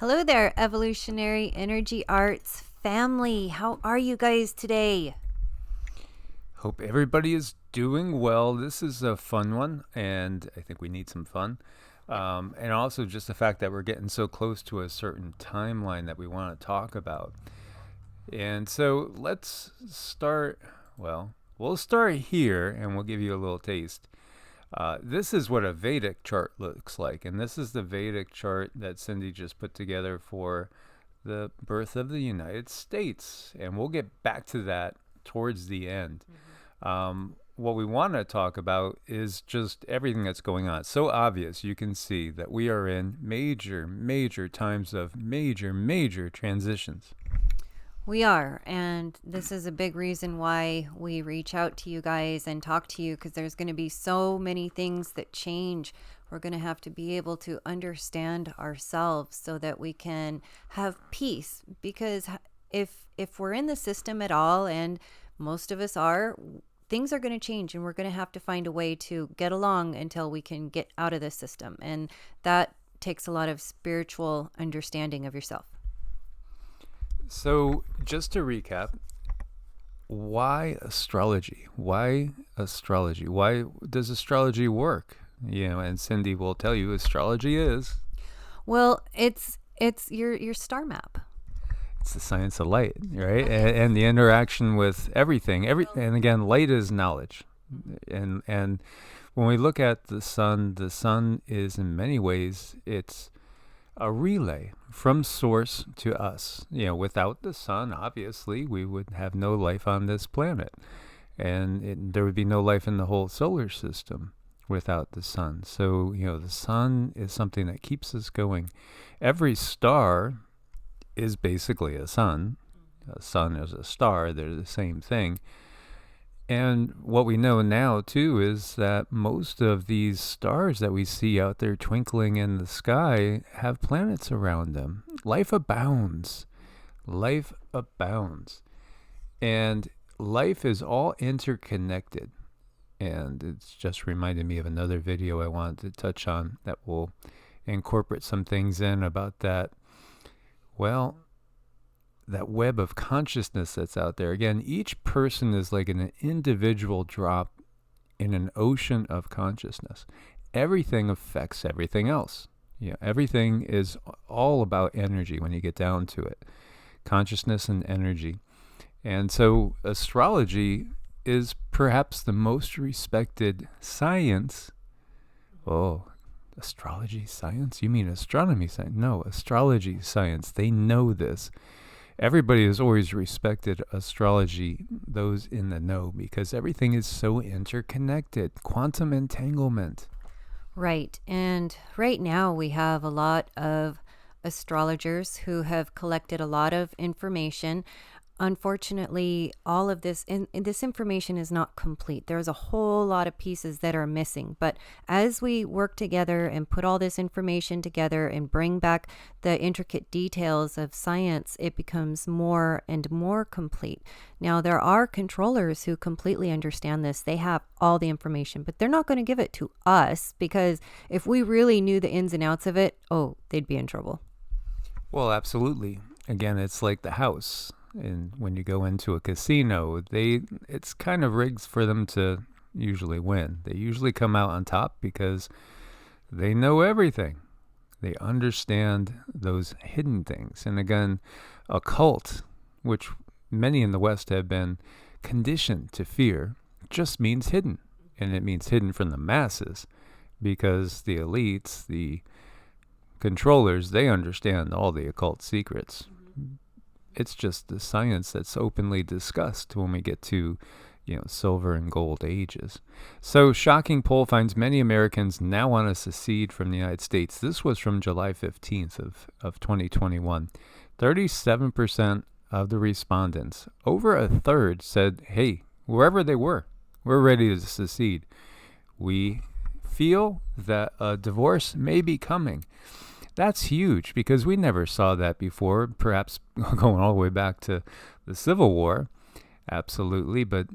Hello there, Evolutionary Energy Arts family. How are you guys today? Hope everybody is doing well. This is a fun one, and I think we need some fun. And also just the fact that we're getting so close to a certain timeline that we want to talk about. And so let's start. Well, we'll start here and we'll give you a little taste. This is what a Vedic chart looks like, and this is the Vedic chart that Cindy just put together for the birth of the United States. And we'll get back to that towards the end. What we want to talk about is just everything that's going on. It's so obvious. You can see that we are in major times of major transitions. We are, and this is a big reason why we reach out to you guys and talk to you, because there's going to be so many things that change. We're going to have to be able to understand ourselves so that we can have peace, because if we're in the system at all, and most of us are, things are going to change, and we're going to have to find a way to get along until we can get out of the system. And that takes a lot of spiritual understanding of yourself. So just to recap, why astrology? Why astrology? Why does astrology work? And Cindy will tell you astrology is. Well, it's your star map. It's the science of light, right? And the interaction with everything. And again, light is knowledge. And when we look at the sun is in many ways, it's a relay from source to us. Without the sun, obviously, we would have no life on this planet. And there would be no life in the whole solar system without the sun. So, the sun is something that keeps us going. Every star is basically a sun. A sun is a star. They're the same thing. And what we know now, too, is that most of these stars that we see out there twinkling in the sky have planets around them. Life abounds. Life abounds. And life is all interconnected. And it's just reminded me of another video I wanted to touch on that will incorporate some things in about that. Well, that web of consciousness that's out there. Again, each person is like an individual drop in an ocean of consciousness. Everything affects everything else. Everything is all about energy when you get down to it. Consciousness and energy. And so astrology is perhaps the most respected science. Oh, astrology science? You mean astronomy science? No, astrology science. They know this. Everybody has always respected astrology, those in the know, because everything is so interconnected. Quantum entanglement. Right. And right now we have a lot of astrologers who have collected a lot of information. Unfortunately, all of this this information is not complete. There's a whole lot of pieces that are missing. But as we work together and put all this information together and bring back the intricate details of science, it becomes more and more complete. Now, there are controllers who completely understand this. They have all the information, but they're not going to give it to us, because if we really knew the ins and outs of it, they'd be in trouble. Well, absolutely. Again, it's like the house. And when you go into a casino, it's kind of rigged for them to usually win. They usually come out on top because they know everything. They understand those hidden things. And again, occult, which many in the West have been conditioned to fear, just means hidden. And it means hidden from the masses, because the elites, the controllers, they understand all the occult secrets. It's just the science that's openly discussed when we get to, silver and gold ages. So, shocking poll finds many Americans now want to secede from the United States. This was from July 15th of 2021. 37% of the respondents, over a third, said, hey, wherever they were, we're ready to secede. We feel that a divorce may be coming. That's huge, because we never saw that before, perhaps going all the way back to the Civil War. Absolutely. But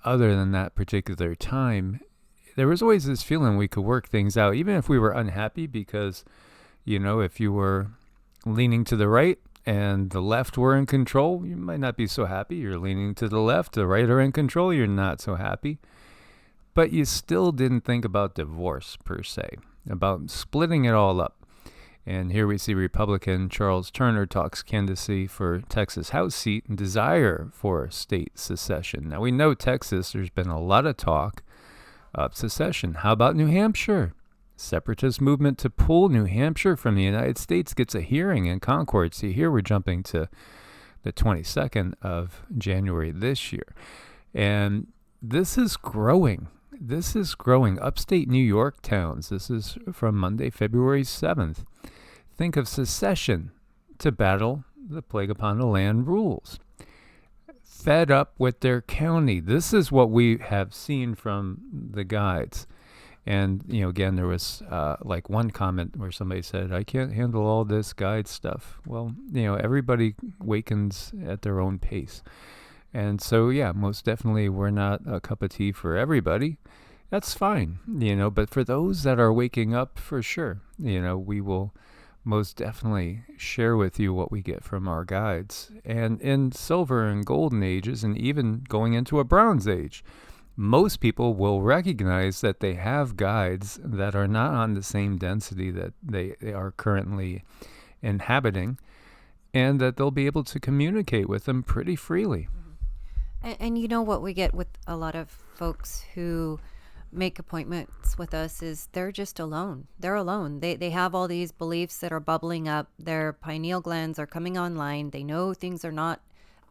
other than that particular time, there was always this feeling we could work things out, even if we were unhappy, because, if you were leaning to the right and the left were in control, you might not be so happy. You're leaning to the left, the right are in control, you're not so happy. But you still didn't think about divorce per se, about splitting it all up. And here we see Republican Charles Turner talks candidacy for Texas House seat and desire for state secession. Now we know Texas, there's been a lot of talk of secession. How about New Hampshire? Separatist movement to pull New Hampshire from the United States gets a hearing in Concord. See, here we're jumping to the 22nd of January this year. And this is growing. This is growing. Upstate New York towns. This is from Monday, February 7th. Think of secession to battle the plague upon the land rules. Fed up with their county. This is what we have seen from the guides. And, again, there was like one comment where somebody said, I can't handle all this guide stuff. Well, everybody wakens at their own pace. And so, yeah, most definitely we're not a cup of tea for everybody. That's fine, but for those that are waking up, for sure, we will most definitely share with you what we get from our guides. And in silver and golden ages, and even going into a bronze age, most people will recognize that they have guides that are not on the same density that they are currently inhabiting, and that they'll be able to communicate with them pretty freely. And you know what we get with a lot of folks who make appointments with us is they're just alone. They're alone. They have all these beliefs that are bubbling up. Their pineal glands are coming online. They know things are not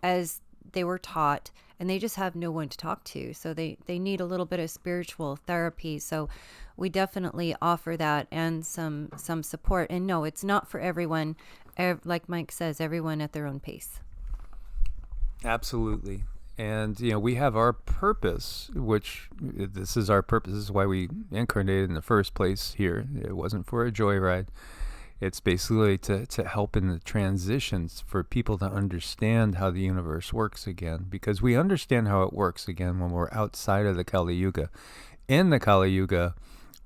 as they were taught, and they just have no one to talk to. So they need a little bit of spiritual therapy. So we definitely offer that and some support. And no, it's not for everyone. Like Mike says, everyone at their own pace. Absolutely. And, we have our purpose, which this is our purpose. This is why we incarnated in the first place here. It wasn't for a joyride. It's basically to help in the transitions for people to understand how the universe works again, because we understand how it works again when we're outside of the Kali Yuga. In the Kali Yuga,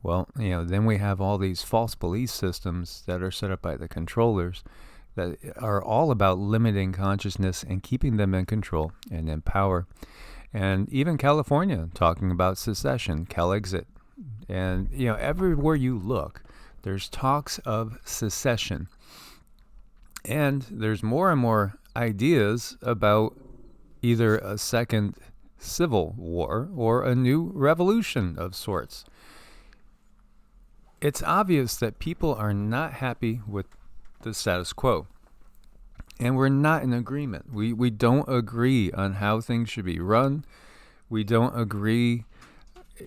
well, then we have all these false belief systems that are set up by the controllers that are all about limiting consciousness and keeping them in control and in power. And even California talking about secession, Cal-exit. And, everywhere you look, there's talks of secession. And there's more and more ideas about either a second civil war or a new revolution of sorts. It's obvious that people are not happy with the status quo. And we're not in agreement. We don't agree on how things should be run. We don't agree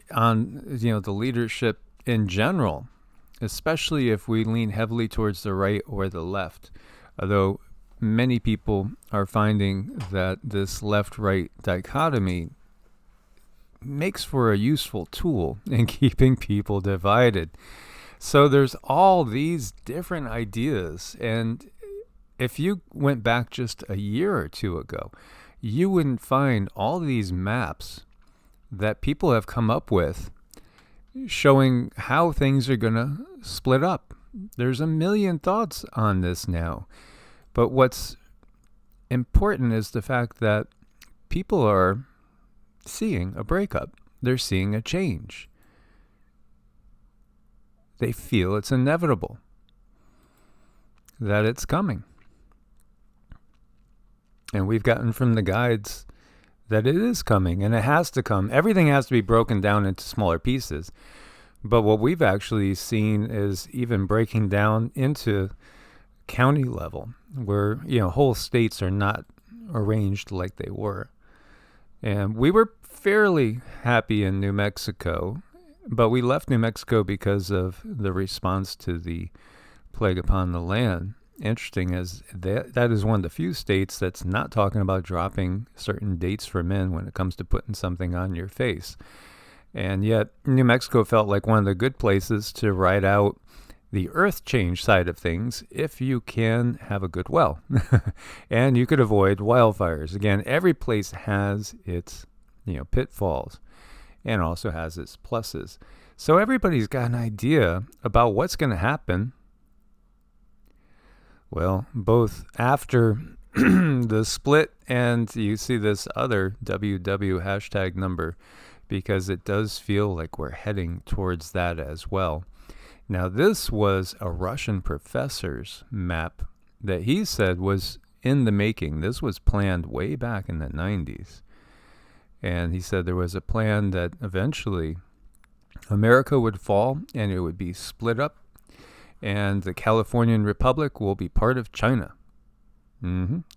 on, the leadership in general, especially if we lean heavily towards the right or the left. Although many people are finding that this left-right dichotomy makes for a useful tool in keeping people divided. So there's all these different ideas, and if you went back just a year or two ago, you wouldn't find all these maps that people have come up with showing how things are going to split up. There's a million thoughts on this now, but what's important is the fact that people are seeing a breakup. They're seeing a change. They feel it's inevitable, that it's coming. And we've gotten from the guides that it is coming, and it has to come. Everything has to be broken down into smaller pieces. But what we've actually seen is even breaking down into county level, where, whole states are not arranged like they were. And we were fairly happy in New Mexico, but we left New Mexico because of the response to the plague upon the land. Interesting as that is one of the few states that's not talking about dropping certain dates for men when it comes to putting something on your face. And yet New Mexico felt like one of the good places to ride out the earth change side of things if you can have a good well. And you could avoid wildfires. Again, every place has its, pitfalls, and also has its pluses. So everybody's got an idea about what's going to happen Well, both after the split and you see this other WW hashtag number, because it does feel like we're heading towards that as well. Now, this was a Russian professor's map that he said was in the making. This was planned way back in the 90s. And he said there was a plan that eventually America would fall and it would be split up, and the Californian Republic will be part of China.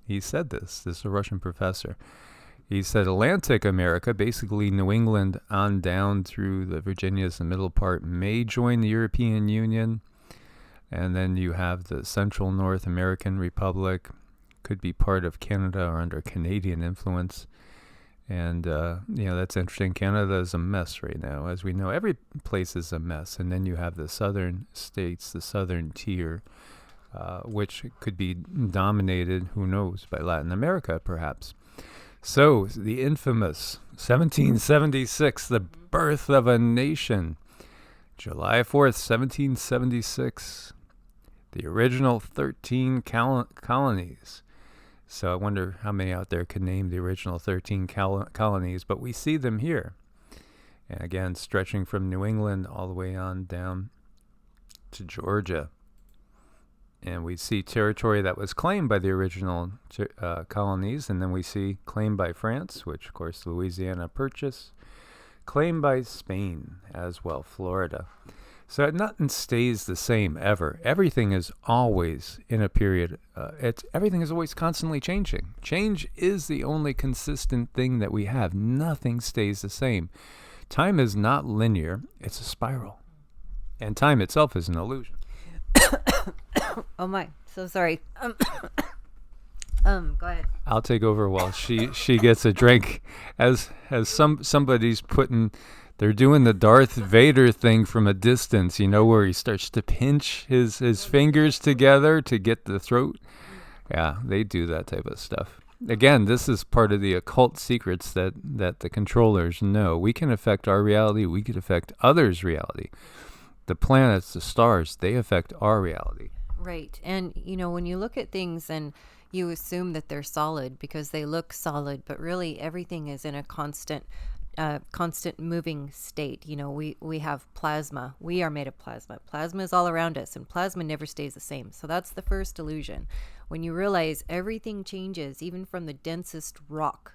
He said this. This is a Russian professor. He said Atlantic America, basically New England on down through the Virginias, the middle part, may join the European Union. And then you have the Central North American Republic, could be part of Canada or under Canadian influence. And, that's interesting. Canada is a mess right now. As we know, every place is a mess. And then you have the southern states, the southern tier, which could be dominated, who knows, by Latin America, perhaps. So, the infamous 1776, the birth of a nation. July 4th, 1776. The original 13 colonies. So I wonder how many out there could name the original 13 colonies, but we see them here. And again, stretching from New England all the way on down to Georgia. And we see territory that was claimed by the original colonies, and then we see claimed by France, which, of course, Louisiana Purchase, claimed by Spain as well, Florida. So nothing stays the same ever. Everything is always in a period. Everything is always constantly changing. Change is the only consistent thing that we have. Nothing stays the same. Time is not linear. It's a spiral. And time itself is an illusion. Oh my, so sorry. Go ahead. I'll take over while she gets a drink. As somebody's they're doing the Darth Vader thing from a distance, where he starts to pinch his fingers together to get the throat. Yeah, they do that type of stuff. Again, this is part of the occult secrets that the controllers know. We can affect our reality. We can affect others' reality. The planets, the stars, they affect our reality. Right. And, when you look at things and you assume that they're solid because they look solid, but really everything is in a constant moving state. We have plasma. We are made of plasma. Plasma is all around us, and plasma never stays the same. So that's the first illusion. When you realize everything changes, even from the densest rock,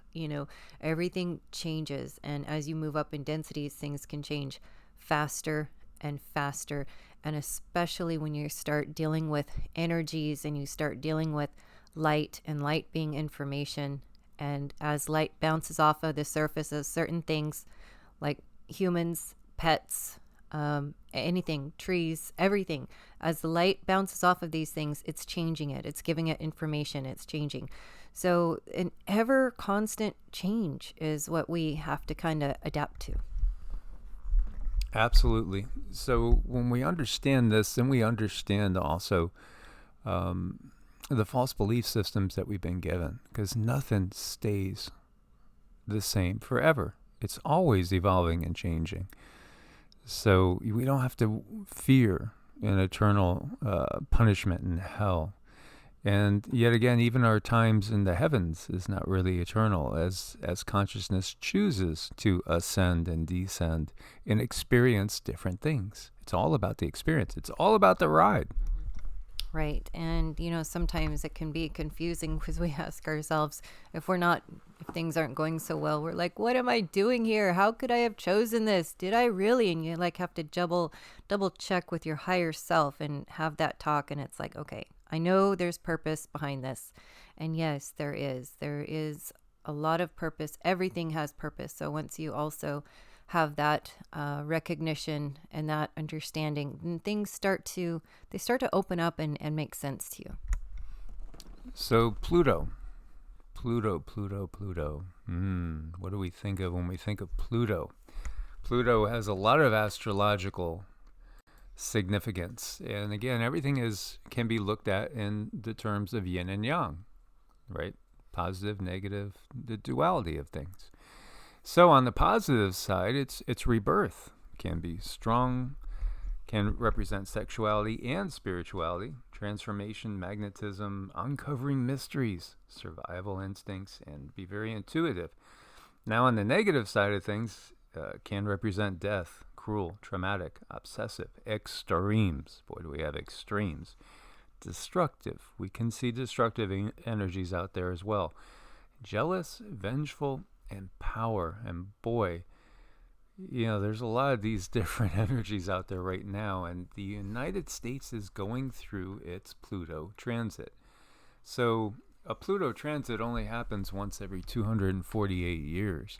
everything changes. And as you move up in densities, things can change faster and faster. And especially when you start dealing with energies and you start dealing with light, and light being information. And as light bounces off of the surface of certain things, like humans, pets, anything, trees, everything, as the light bounces off of these things, it's changing it. It's giving it information. It's changing. So an ever constant change is what we have to kind of adapt to. Absolutely. So when we understand this, then we understand also the false belief systems that we've been given, because nothing stays the same forever. It's always evolving and changing. So we don't have to fear an eternal punishment in hell. And yet again, even our times in the heavens is not really eternal, as consciousness chooses to ascend and descend and experience different things. It's all about the experience. It's all about the ride. Right. And, sometimes it can be confusing because we ask ourselves if things aren't going so well, we're like, what am I doing here? How could I have chosen this? Did I really? And you have to double check with your higher self and have that talk. And it's like, okay, I know there's purpose behind this. And yes, there is. There is a lot of purpose. Everything has purpose. So once you also have that recognition and that understanding, and things start to open up and make sense to you. So Pluto. What do we think of when we think of Pluto? Pluto has a lot of astrological significance, and again, everything can be looked at in the terms of yin and yang, right? Positive, negative, the duality of things. So on the positive side, it's rebirth. Can be strong, can represent sexuality and spirituality, transformation, magnetism, uncovering mysteries, survival instincts, and be very intuitive. Now, on the negative side of things, can represent death, cruel, traumatic, obsessive, extremes. Boy, do we have extremes. Destructive. We can see destructive energies out there as well. Jealous, vengeful, and power. And boy, there's a lot of these different energies out there right now, and the United States is going through its Pluto transit. So a Pluto transit only happens once every 248 years.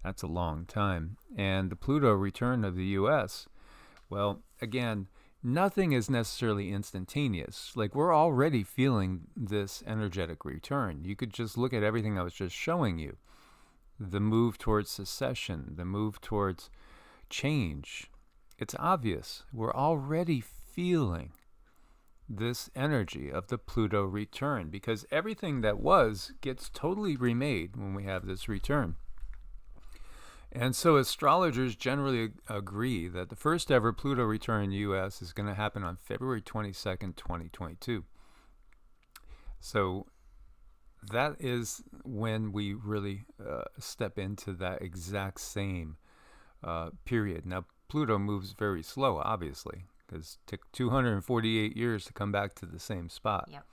That's a long time. And the Pluto return of the US, well, again, nothing is necessarily instantaneous. Like, we're already feeling this energetic return. You could just look at everything I was just showing you. The move towards secession, the move towards change. It's obvious. We're already feeling this energy of the Pluto return, because everything that was gets totally remade when we have this return. And so astrologers generally agree that the first ever Pluto return in the U.S. is going to happen on February 22nd, 2022. So that is when we really step into that exact same period. Now, Pluto moves very slow, obviously, because it took 248 years to come back to the same spot. Yep.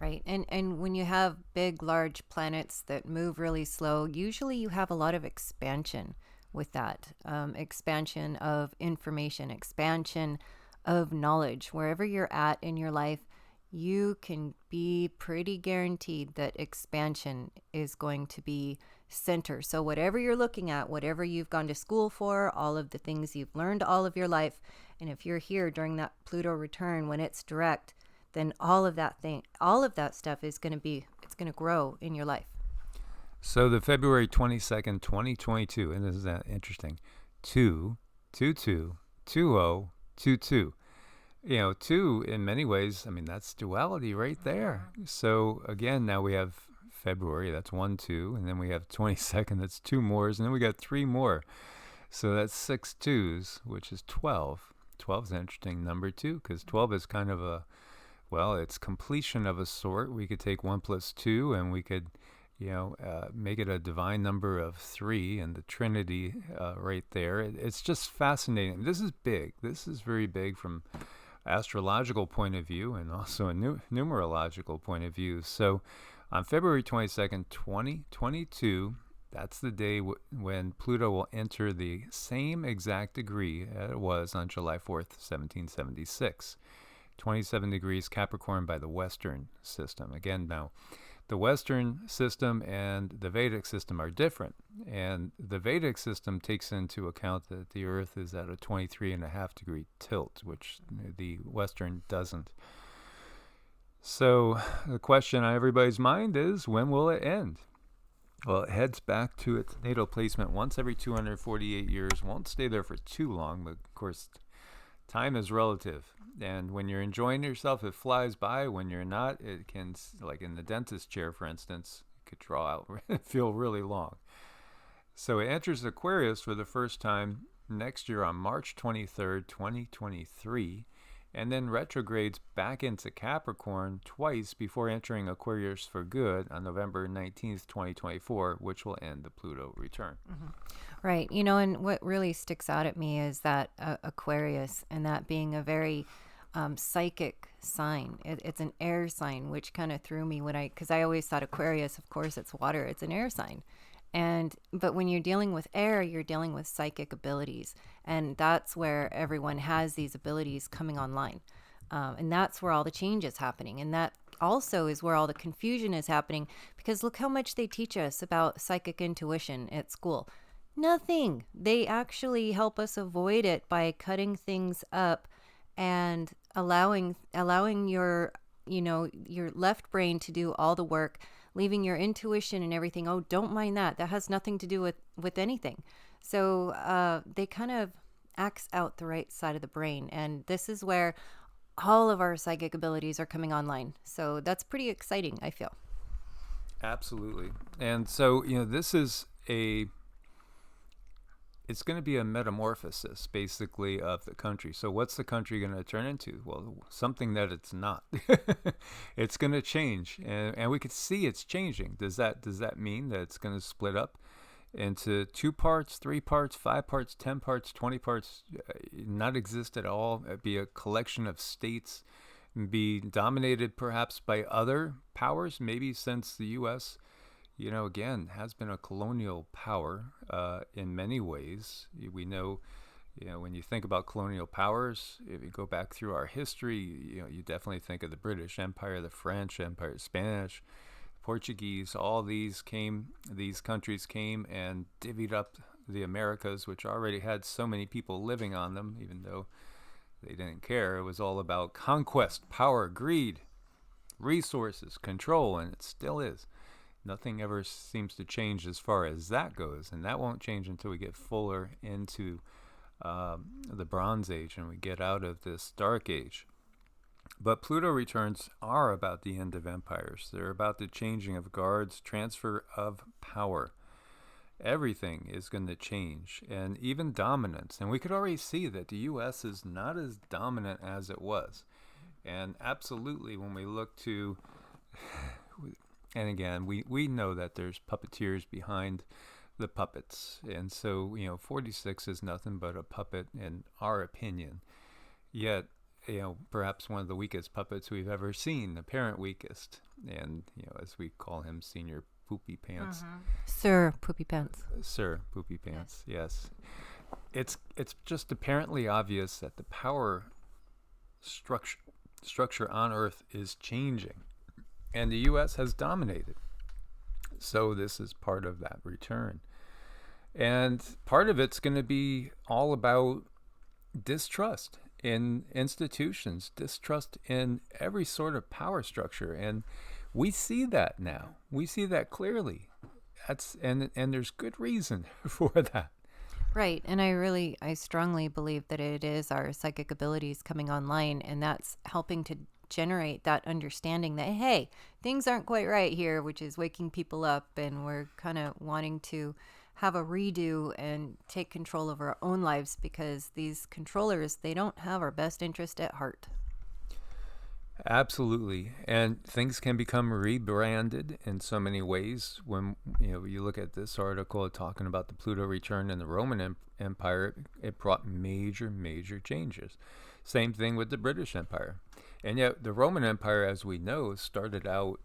Right. And when you have big, large planets that move really slow, usually you have a lot of expansion with that. Expansion of information, expansion of knowledge. Wherever you're at in your life, you can be pretty guaranteed that expansion is going to be center. So whatever you're looking at, whatever you've gone to school for, all of the things you've learned all of your life, and if you're here during that Pluto return when it's direct, then all of that stuff is going to grow in your life. So the February 22nd, 2022, and this is interesting, 2-2-2-2-20-22. 2 in many ways, that's duality right there. So again, now we have February, that's 1-2, and then we have 22nd, that's 2 more, and then we got 3 more. So that's 6 2s, which is 12. 12 is an interesting number too, because 12 is kind of it's completion of a sort. We could take 1 + 2, and we could, make it a divine number of 3, and the Trinity right there. It's just fascinating. This is big. This is very big from astrological point of view and also a numerological point of view. So on February 22nd, 2022, that's the day when Pluto will enter the same exact degree as it was on July 4th, 1776. 27 degrees Capricorn by the Western system. Again, now, the Western system and the Vedic system are different. And the Vedic system takes into account that the Earth is at a 23.5 degree tilt, which the Western doesn't. So the question on everybody's mind is, when will it end? Well, it heads back to its natal placement once every 248 years. Won't stay there for too long, but of course, time is relative. And when you're enjoying yourself, it flies by. When you're not, it can, like in the dentist chair, for instance, it could draw out, feel really long. So it enters Aquarius for the first time next year on March 23rd, 2023, and then retrogrades back into Capricorn twice before entering Aquarius for good on November 19th, 2024, which will end the Pluto return. Mm-hmm. Right. And what really sticks out at me is that Aquarius, and that being a very psychic sign. It's an air sign, which kind of threw me because I always thought Aquarius, of course, it's water. It's an air sign. But when you're dealing with air, you're dealing with psychic abilities. And that's where everyone has these abilities coming online. And that's where all the change is happening. And that also is where all the confusion is happening, because look how much they teach us about psychic intuition at school. Nothing. They actually help us avoid it by cutting things up and allowing your left brain to do all the work, leaving your intuition and everything. Oh, don't mind that. That has nothing to do with anything. So they kind of axe out the right side of the brain. And this is where all of our psychic abilities are coming online. So that's pretty exciting, I feel. Absolutely. And so, this is it's going to be a metamorphosis, basically, of the country. So what's the country going to turn into? Well, something that it's not. It's going to change, and we could see it's changing. Does that mean that it's going to split up into 2 parts, 3 parts, 5 parts, 10 parts, 20 parts, not exist at all, be a collection of states, be dominated perhaps by other powers, maybe since the U.S., again, has been a colonial power in many ways. We know, when you think about colonial powers, if you go back through our history, you definitely think of the British Empire, the French Empire, Spanish, Portuguese. All these countries came and divvied up the Americas, which already had so many people living on them, even though they didn't care. It was all about conquest, power, greed, resources, control, and it still is. Nothing ever seems to change as far as that goes, and that won't change until we get fuller into the Bronze Age and we get out of this Dark Age. But Pluto returns are about the end of empires. They're about the changing of guards, transfer of power. Everything is going to change, and even dominance. And we could already see that the U.S. is not as dominant as it was. And absolutely, when we look to... And again, we know that there's puppeteers behind the puppets. And so, 46 is nothing but a puppet in our opinion. Yet, perhaps one of the weakest puppets we've ever seen, apparent weakest. And, as we call him, Senior Poopy Pants. Sir Poopy Pants. Sir Poopy Pants, yes. It's just apparently obvious that the power structure on Earth is changing. And the U.S. has dominated. So this is part of that return. And part of it's going to be all about distrust in institutions, distrust in every sort of power structure. And we see that now. We see that clearly. And there's good reason for that. Right. And I strongly believe that it is our psychic abilities coming online, and that's helping to generate that understanding that, hey, things aren't quite right here, which is waking people up, and we're kind of wanting to have a redo and take control of our own lives, because these controllers, they don't have our best interest at heart. Absolutely. And things can become rebranded in so many ways. When you look at this article talking about the Pluto return in the Roman Empire, it brought major changes. Same thing with the British Empire. And yet the Roman Empire, as we know, started out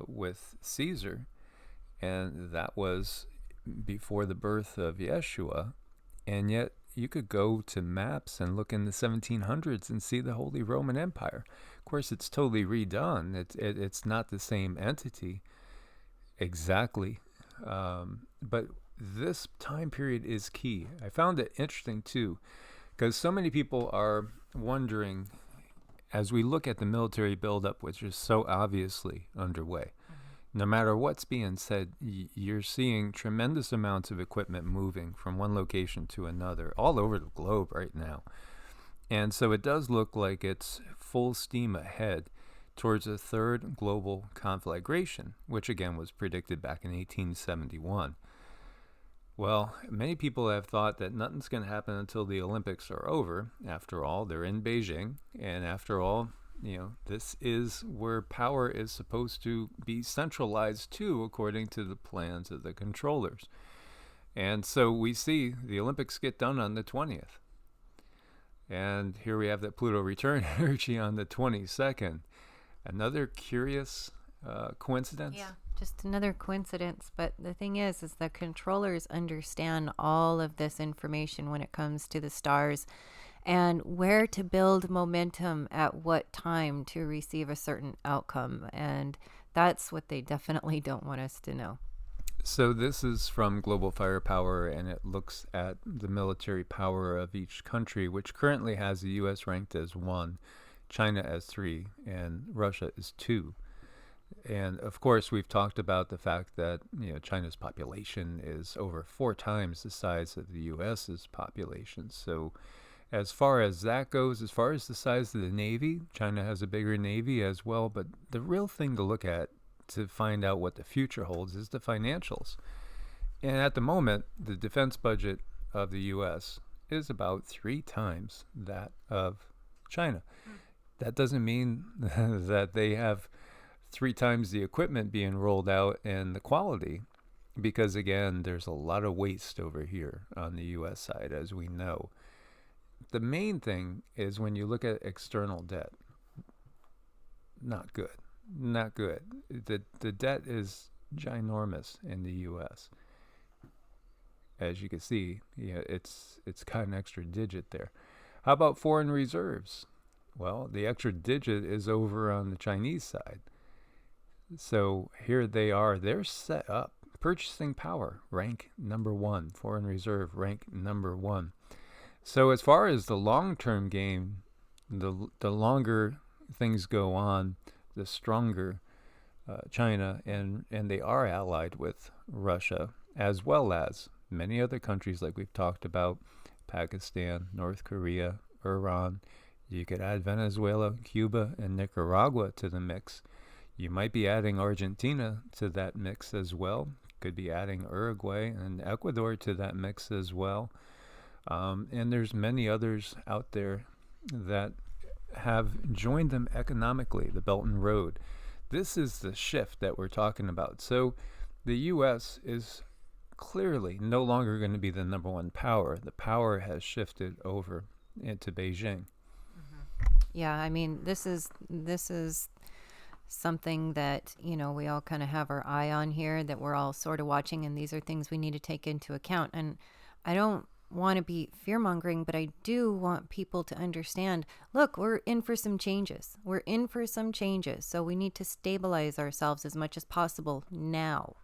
with Caesar, and that was before the birth of Yeshua. And yet you could go to maps and look in the 1700s and see the Holy Roman Empire. Of course, it's totally redone. It's not the same entity exactly. But this time period is key. I found it interesting, too, because so many people are wondering, as we look at the military buildup, which is so obviously underway, no matter what's being said, you're seeing tremendous amounts of equipment moving from one location to another all over the globe right now. And so it does look like it's full steam ahead towards a third global conflagration, which again was predicted back in 1871. Well, many people have thought that nothing's going to happen until the Olympics are over. After all, they're in Beijing, and after all, this is where power is supposed to be centralized to, according to the plans of the controllers. And so we see the Olympics get done on the 20th. And here we have that Pluto return energy on the 22nd. Another curious coincidence? Yeah, just another coincidence. But the thing is the controllers understand all of this information when it comes to the stars, and where to build momentum at what time to receive a certain outcome. And that's what they definitely don't want us to know. So this is from Global Firepower, and it looks at the military power of each country, which currently has the U.S. ranked as 1, China as 3, and Russia as 2. And of course, we've talked about the fact that China's population is over 4 times the size of the U.S.'s population. So as far as that goes, as far as the size of the Navy, China has a bigger Navy as well. But the real thing to look at to find out what the future holds is the financials. And at the moment, the defense budget of the US is about 3 times that of China. That doesn't mean that they have 3 times the equipment being rolled out and the quality, because again, there's a lot of waste over here on the US side, as we know. The main thing is when you look at external debt, not good. Not good. The debt is ginormous in the US. As you can see, it's got an extra digit there. How about foreign reserves? Well, the extra digit is over on the Chinese side. So here they are. They're set up. Purchasing power, rank number 1. Foreign reserve, rank number 1. So as far as the long-term game, the longer things go on, the stronger China, and they are allied with Russia, as well as many other countries like we've talked about, Pakistan, North Korea, Iran. You could add Venezuela, Cuba, and Nicaragua to the mix. You might be adding Argentina to that mix as well. Could be adding Uruguay and Ecuador to that mix as well. And there's many others out there that have joined them economically, the Belt and Road. This is the shift that we're talking about. So the U.S. is clearly no longer going to be the number 1 power. The power has shifted over into Beijing. Yeah, I mean, this is something that, we all kind of have our eye on here, that we're all sort of watching, and these are things we need to take into account. And I don't want to be fear-mongering, but I do want people to understand, look, we're in for some changes. So we need to stabilize ourselves as much as possible now.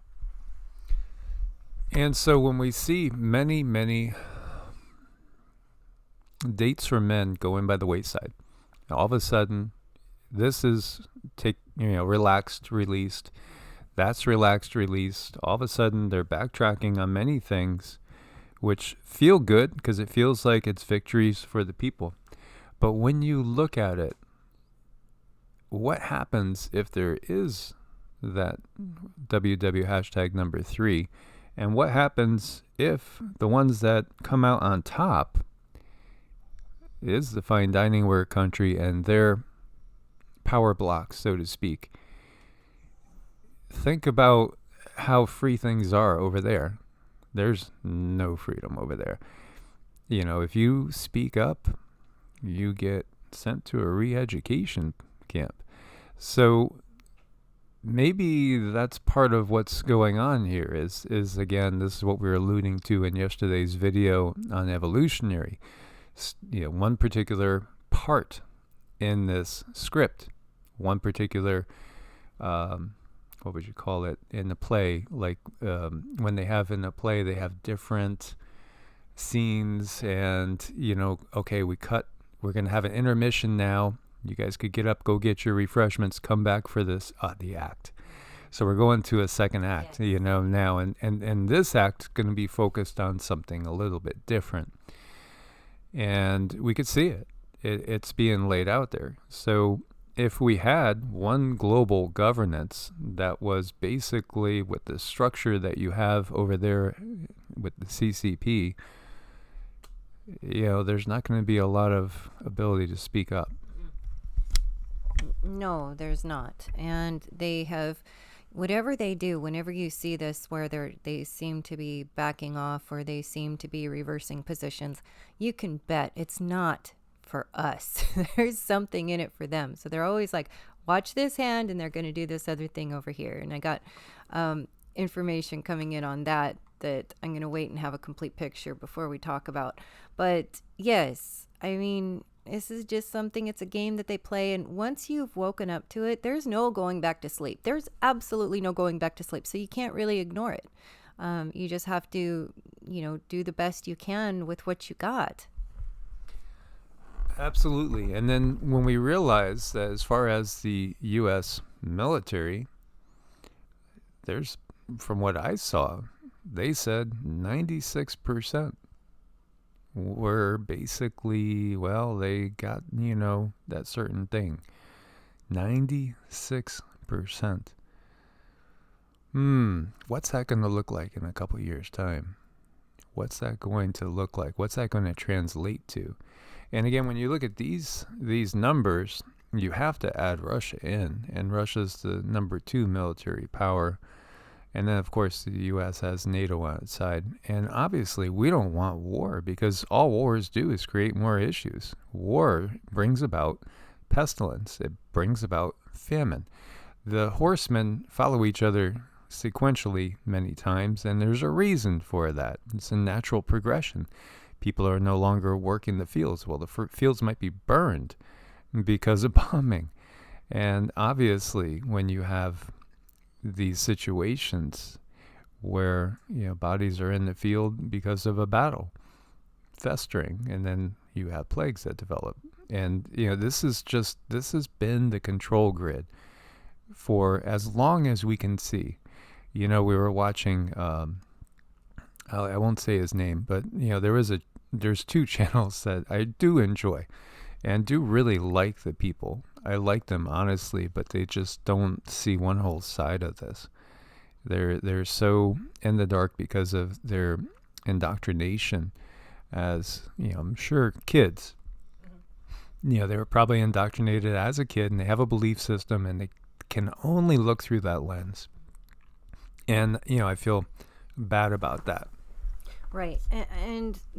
And so when we see many, many dates for men going by the wayside, all of a sudden, this is relaxed, released. That's relaxed, released. All of a sudden, they're backtracking on many things, which feel good because it feels like it's victories for the people. But when you look at it, what happens if there is that WW hashtag number 3? And what happens if the ones that come out on top is the fine dining ware country and their power blocks, so to speak? Think about how free things are over there. There's no freedom over there. If you speak up, you get sent to a re-education camp. So maybe that's part of what's going on here is again, this is what we were alluding to in yesterday's video on Evolutionary. One particular part in this script, one particular what would you call it, in the play, like when they have in a play, they have different scenes, and okay, we're going to have an intermission now. You guys could get up, go get your refreshments, come back for this the act. So we're going to a second act, yes. Now, and this act is going to be focused on something a little bit different, and we could see it's being laid out there. So if we had one global governance that was basically with the structure that you have over there with the CCP, there's not going to be a lot of ability to speak up. No, there's not. And they have, whatever they do, whenever you see this where they seem to be backing off or they seem to be reversing positions, you can bet it's not for us. There's something in it for them. So they're always like, watch this hand, and they're going to do this other thing over here. And I got information coming in on that I'm going to wait and have a complete picture before we talk about. But yes, I mean, this is just something, it's a game that they play. And once you've woken up to it, there's no going back to sleep. There's absolutely no going back to sleep. So you can't really ignore it. You just have to, do the best you can with what you got. Absolutely. And then when we realize that as far as the U.S. military, there's, from what I saw, they said 96% were basically, they got, that certain thing. 96%. What's that going to look like in a couple years' time? What's that going to look like? What's that going to translate to? And again, when you look at these numbers, you have to add Russia in, and Russia's the number 2 military power. And then, of course, the U.S. has NATO on its side. And obviously, we don't want war, because all wars do is create more issues. War brings about pestilence. It brings about famine. The horsemen follow each other sequentially many times, and there's a reason for that. It's a natural progression. People are no longer working the fields. Well, the fields might be burned because of bombing. And obviously, when you have these situations where, bodies are in the field because of a battle festering, and then you have plagues that develop. And, this has been the control grid for as long as we can see. We were watching, I won't say his name, but, there's 2 channels that I do enjoy and do really like the people. I like them, honestly, but they just don't see one whole side of this. They're so in the dark because of their indoctrination as, I'm sure kids, they were probably indoctrinated as a kid, and they have a belief system, and they can only look through that lens. And, I feel bad about that. Right.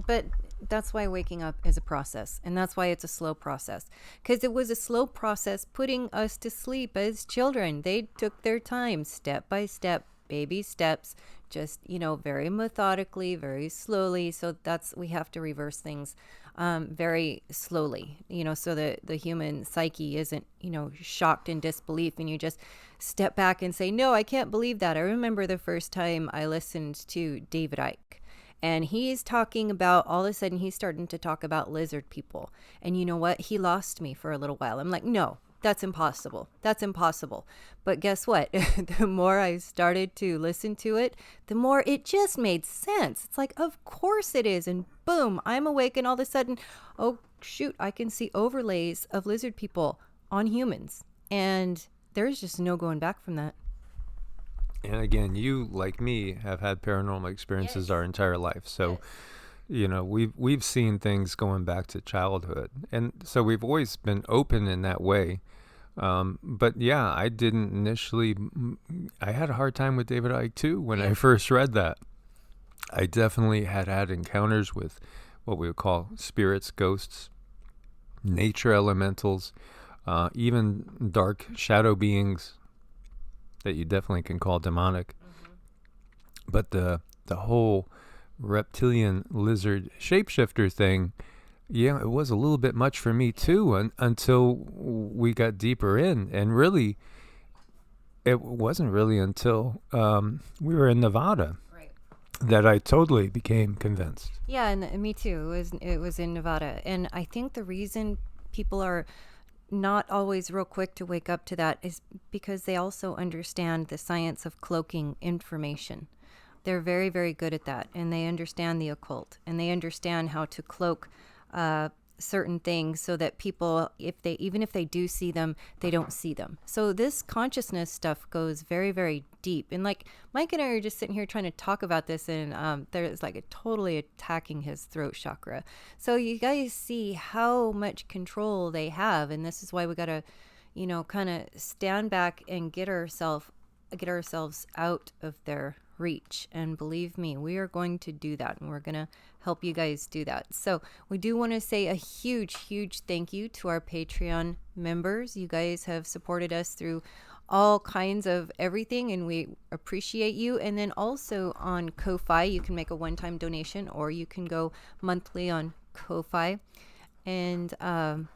But that's why waking up is a process. And that's why it's a slow process. Because it was a slow process putting us to sleep as children. They took their time, step by step, baby steps, just, very methodically, very slowly. So we have to reverse things very slowly, so that the human psyche isn't, shocked in disbelief, and you just step back and say, no, I can't believe that. I remember the first time I listened to David Icke. And he's talking about, all of a sudden, he's starting to talk about lizard people. And you know what? He lost me for a little while. I'm like, no, that's impossible. That's impossible. But guess what? The more I started to listen to it, the more it just made sense. It's like, of course it is. And boom, I'm awake. And all of a sudden, oh, shoot, I can see overlays of lizard people on humans. And there's just no going back from that. And again, you, like me, have had paranormal experiences our entire life. So, we've seen things going back to childhood. And so we've always been open in that way. But yeah, I didn't initially, I had a hard time with David Icke too when I first read that. I definitely had encounters with what we would call spirits, ghosts, nature elementals, even dark shadow beings that you definitely can call demonic. But the whole reptilian lizard shapeshifter thing, it was a little bit much for me too, until we got deeper in. And really, it wasn't really until we were in Nevada that I totally became convinced. Yeah, and me too. It was in Nevada. And I think the reason people are not always real quick to wake up to that is because they also understand the science of cloaking information. They're very, very good at that, and they understand the occult, and they understand how to cloak certain things so that people, even if they do see them, they don't see them. So this consciousness stuff goes very, very deep. And like Mike and I are just sitting here trying to talk about this, and there's like totally attacking his throat chakra. So you guys see how much control they have, and this is why we gotta, kind of stand back and get ourselves out of their reach. And believe me, we are going to do that, and we're going to help you guys do that. So we do want to say a huge thank you to our Patreon members. You guys have supported us through all kinds of everything, and we appreciate you. And then also on Ko-Fi, you can make a one-time donation, or you can go monthly on Ko-Fi. And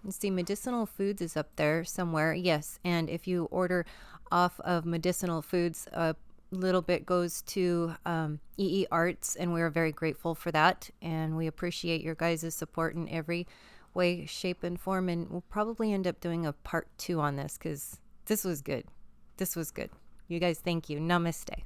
let's see, Medicinal Foods is up there somewhere. Yes, and if you order off of Medicinal Foods, little bit goes to EEARTS, and we're very grateful for that, and we appreciate your guys' support in every way, shape, and form. And we'll probably end up doing a part 2 on this, because this was good. You guys, thank you. Namaste.